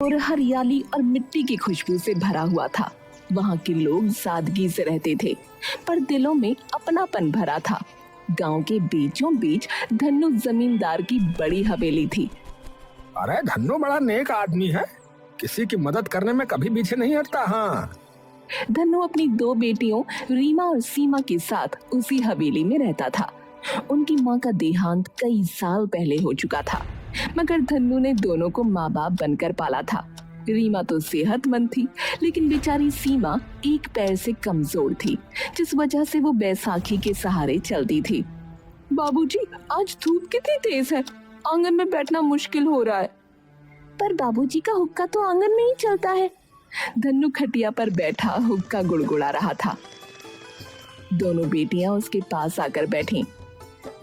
और हरियाली और मिट्टी की खुशबू से भरा हुआ था। वहाँ के लोग सादगी से रहते थे, पर दिलों में अपनापन भरा था। गांव के बीचों बीच धन्नू जमींदार की बड़ी हवेली थी। अरे धन्नू बड़ा नेक आदमी है, किसी की मदद करने में कभी पीछे नहीं हटता। हाँ, धन्नू अपनी दो बेटियों रीमा और सीमा के साथ उसी हवेली में रहता था। उनकी माँ का देहांत कई साल पहले हो चुका था, मगर धन्नू ने दोनों को माँ बाप बनकर पाला था। रीमा तो सेहतमंद थी, लेकिन बेचारी सीमा एक पैर से कमजोर थी, जिस वजह से वो बैसाखी के सहारे चलती थी। बाबूजी, आज धूप कितनी तेज है, आंगन में बैठना मुश्किल हो रहा है। पर बाबूजी का हुक्का तो आंगन में ही चलता है। धन्नू खटिया पर बैठा हुक्का गुड़गुड़ा रहा था। दोनों बेटियां उसके पास आकर बैठी।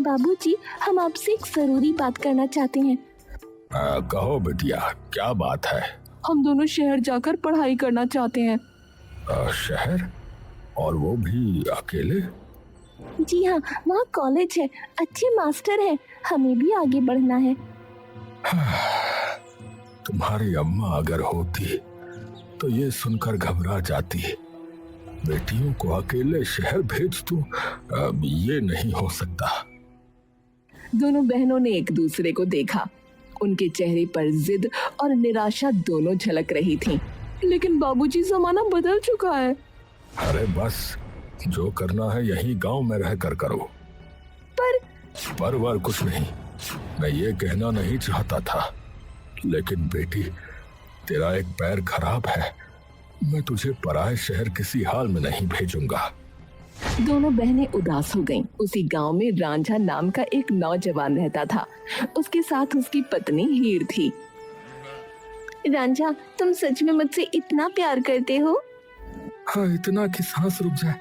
बाबूजी, हम आपसे एक जरूरी बात करना चाहते हैं। कहो बिटिया, क्या बात है? हम दोनों शहर जाकर पढ़ाई करना चाहते हैं। शहर? और वो भी अकेले? जी हाँ, वहाँ कॉलेज है, अच्छे मास्टर हैं, हमें भी आगे बढ़ना है। तुम्हारी अम्मा अगर होती तो ये सुनकर घबरा जाती। बेटियों को अकेले शहर भेज दूं, ये नहीं हो सकता। दोनों बहनों ने एक दूसरे को देखा। उनके चेहरे पर जिद और निराशा दोनों झलक रही थीं। लेकिन बाबूजी, जमाना बदल चुका है। अरे बस, जो करना है यहीं गांव में रहकर करो। पर कुछ नहीं, मैं ये कहना नहीं चाहता था, लेकिन बेटी, तेरा एक पैर खराब है, मैं तुझे पराए शहर किसी हाल में नहीं भेजूंगा। दोनों बहनें उदास हो गईं। उसी गांव में रांझा नाम का एक नौजवान रहता था। उसके साथ उसकी पत्नी हीर थी। रांझा, तुम सच में मुझसे इतना प्यार करते हो? हाँ, इतना कि सांस रुक जाए,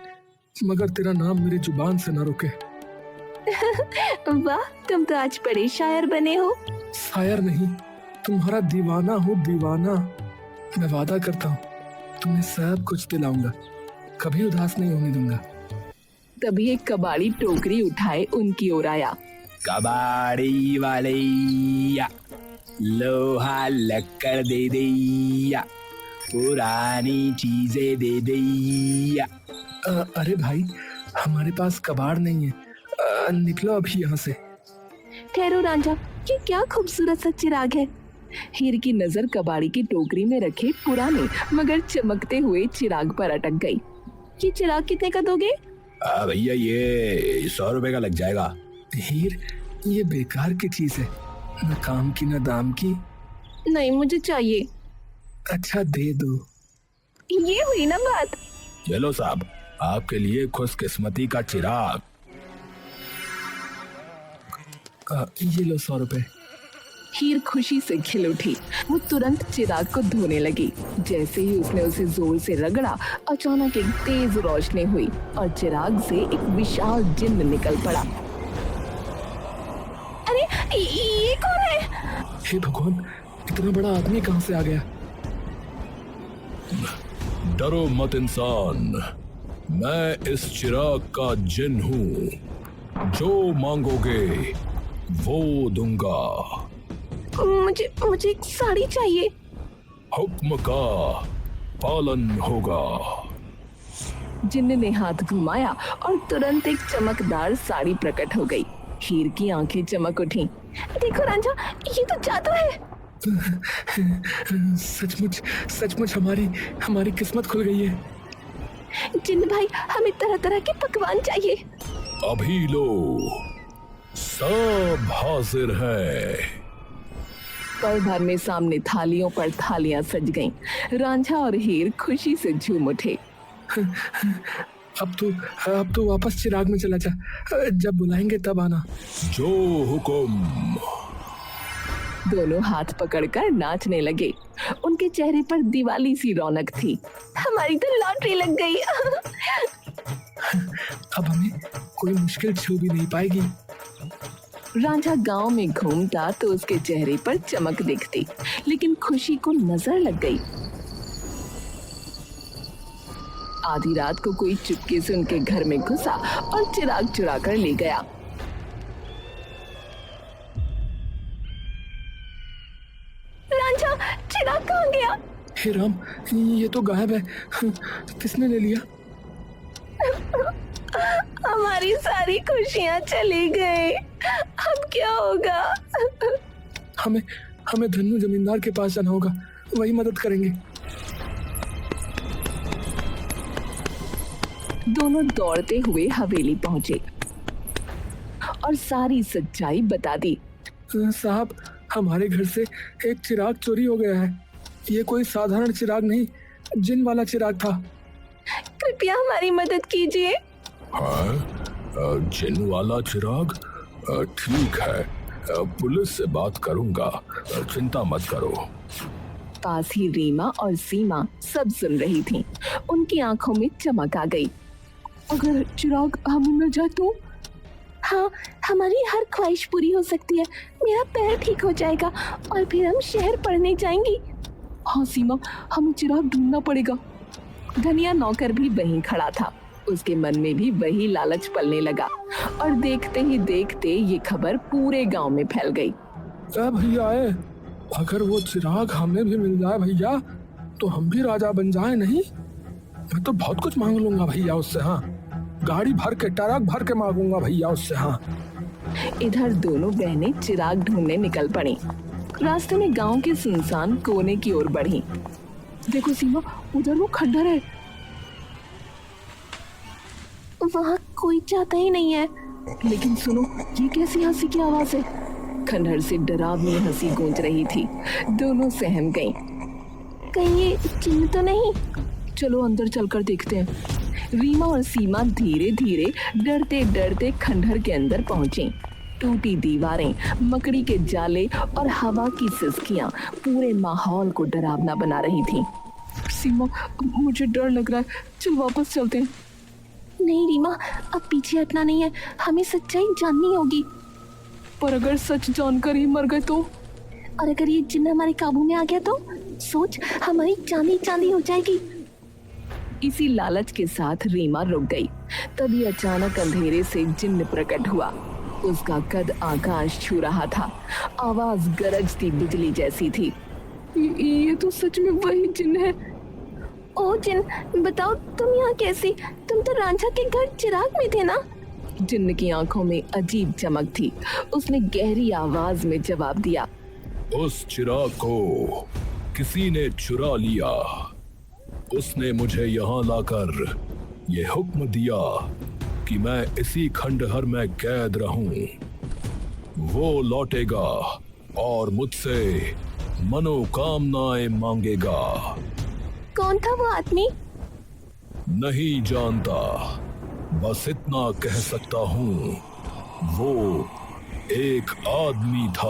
मगर तेरा नाम मेरी जुबान से न रुके। वाह, तुम तो आज बड़े शायर बने हो। शायर नहीं, तुम्हारा दीवाना हूँ, दीवाना। मैं वादा करता हूँ तुम्हें सब कुछ दिलाऊंगा, कभी उदास नहीं होने दूंगा। तभी एक कबाड़ी टोकरी उठाए उनकी ओर आया। कबाड़ी वाले लोहा लक्कड़ दे दिया, पुरानी चीजें दे दिया। अरे भाई, हमारे पास कबाड़ नहीं है, निकलो अभी यहाँ से। ठहरो रांझा, ये क्या खूबसूरत सा चिराग है। हीर की नजर कबाड़ी की टोकरी में रखे पुराने मगर चमकते हुए चिराग पर अटक गई। ये चिराग कितने का दोगे? भैया, ये 100 रुपए का लग जाएगा। हीर, ये बेकार की चीज है, न काम की न दाम की। नहीं, मुझे चाहिए। अच्छा, दे दो। ये हुई ना बात। चलो साहब, आपके लिए खुशकिस्मती का चिराग। ये लो 100 रुपए। हीर खुशी से खिल उठी। वो तुरंत चिराग को धोने लगी। जैसे ही उसने उसे जोर से रगड़ा, अचानक एक तेज रोशनी हुई और चिराग से एक विशाल जिन्न निकल पड़ा। अरे, ये कौन है? हे भगवान, इतना बड़ा आदमी कहाँ से आ गया? डरो मत इंसान, मैं इस चिराग का जिन हूँ, जो मांगोगे वो दूंगा। मुझे एक साड़ी चाहिए। हुक्म का पालन होगा। जिन्न ने हाथ घुमाया और तुरंत एक चमकदार साड़ी प्रकट हो गई। हीर की आंखें चमक उठी। देखो रांझा, ये तो जादू है। सचमुच हमारी किस्मत खुल गई है। जिन्न भाई, हमें तरह तरह के पकवान चाहिए। अभी लो, सब हाजिर है। पल भर में सामने थालियों पर थालियां सज गईं। रांझा और हीर खुशी से झूम उठे। अब तो वापस चिराग में चला जा, जब बुलाएंगे तब आना। जो हुक्म। दोनों हाथ पकड़कर नाचने लगे। उनके चेहरे पर दिवाली सी रौनक थी। हमारी तो लॉटरी लग गई। अब हमें कोई मुश्किल छू भी नहीं पाएगी। रांझा गांव में घूमता तो उसके चेहरे पर चमक दिखती, लेकिन खुशी को नजर लग गई। आधी रात को कोई चुपके से उनके घर में घुसा और चिराग चुरा कर ले गया। रांझा, चिराग कहाँ हे राम, ये तो गायब है। किसने ले लिया? हमारी सारी खुशियां चली गई, अब क्या होगा? हमें हमें धन्नू जमींदार के पास जाना होगा, वही मदद करेंगे। दोनों दौड़ते हुए हवेली पहुंचे और सारी सच्चाई बता दी। साहब, हमारे घर से एक चिराग चोरी हो गया है। ये कोई साधारण चिराग नहीं, जिन वाला चिराग था। कृपया हमारी मदद कीजिए। हाँ, जिन वाला चिराग? ठीक है, पुलिस से बात करूंगा, चिंता मत करो। पास ही रीमा और सीमा सब सुन रही थीं। उनकी आंखों में चमक आ गई। अगर चिराग हमें मिल जाए तो? हाँ, हमारी हर ख्वाहिश पूरी हो सकती है। मेरा पैर ठीक हो जाएगा और फिर हम शहर पढ़ने जाएंगी। हाँ सीमा, हमें चिराग ढूंढना पड़ेगा। धनिया नौकर भी वहीं खड़ा था। उसके मन में भी वही लालच पलने लगा और देखते ही देखते ये खबर पूरे गांव में फैल गई। भैया, अगर वो चिराग हमें भी मिल जाए भैया, तो हम भी राजा बन जाए। नहीं, मैं तो बहुत कुछ मांग लूंगा भैया उससे। हाँ, गाड़ी भर के, ट्रक भर के मांगूंगा भैया उससे। हाँ। इधर दोनों बहनें चिराग ढूंढने निकल पड़ी। रास्ते में गांव के सुनसान कोने की ओर बढ़ी। देखो सीमा, उधर वो खंडर है। वहाँ कोई जाता ही नहीं है। लेकिन सुनो, ये कैसी हंसी की आवाज है? खंडहर से डरावनी हंसी गूंज रही थी। दोनों सहम गईं। कहीं ये चिन्ह तो नहीं? चलो अंदर चलकर देखते हैं। रीमा और सीमा धीरे धीरे डरते डरते खंडहर के अंदर पहुंची। टूटी दीवारें, मकड़ी के जाले और हवा की सिसकियां पूरे माहौल को डरावना बना रही थीं। सीमा, मुझे डर लग रहा है, चल वापस चलते हैं। नहीं रीमा, अब पीछे हटना नहीं है, हमें सच्चाई जाननी होगी। पर अगर सच जानकर ही मर गए तो? और अगर ये जिन्न हमारे काबू में आ गया तो? सोच, हमारी चांदी चांदी हो जाएगी। इसी लालच के साथ रीमा रुक गई। तभी अचानक अंधेरे से जिन्न प्रकट हुआ। उसका कद आकाश छू रहा था। आवाज गरजती बिजली जैसी थी। ये तो सच में वही जिन्न है। ओ जिन्न, बताओ तुम यहाँ कैसी? तुम तो रांझा के घर चिराग में थे ना? जिन्न की आंखों में अजीब चमक थी। उसने गहरी आवाज में जवाब दिया, उस चिराग को किसी ने चुरा लिया। उसने मुझे यहाँ लाकर ये हुक्म दिया कि मैं इसी खंडहर में कैद रहूं। वो लौटेगा और मुझसे मनोकामनाएं मांगेगा। कौन था वो आदमी? नहीं जानता, बस इतना कह सकता हूँ, वो एक आदमी था।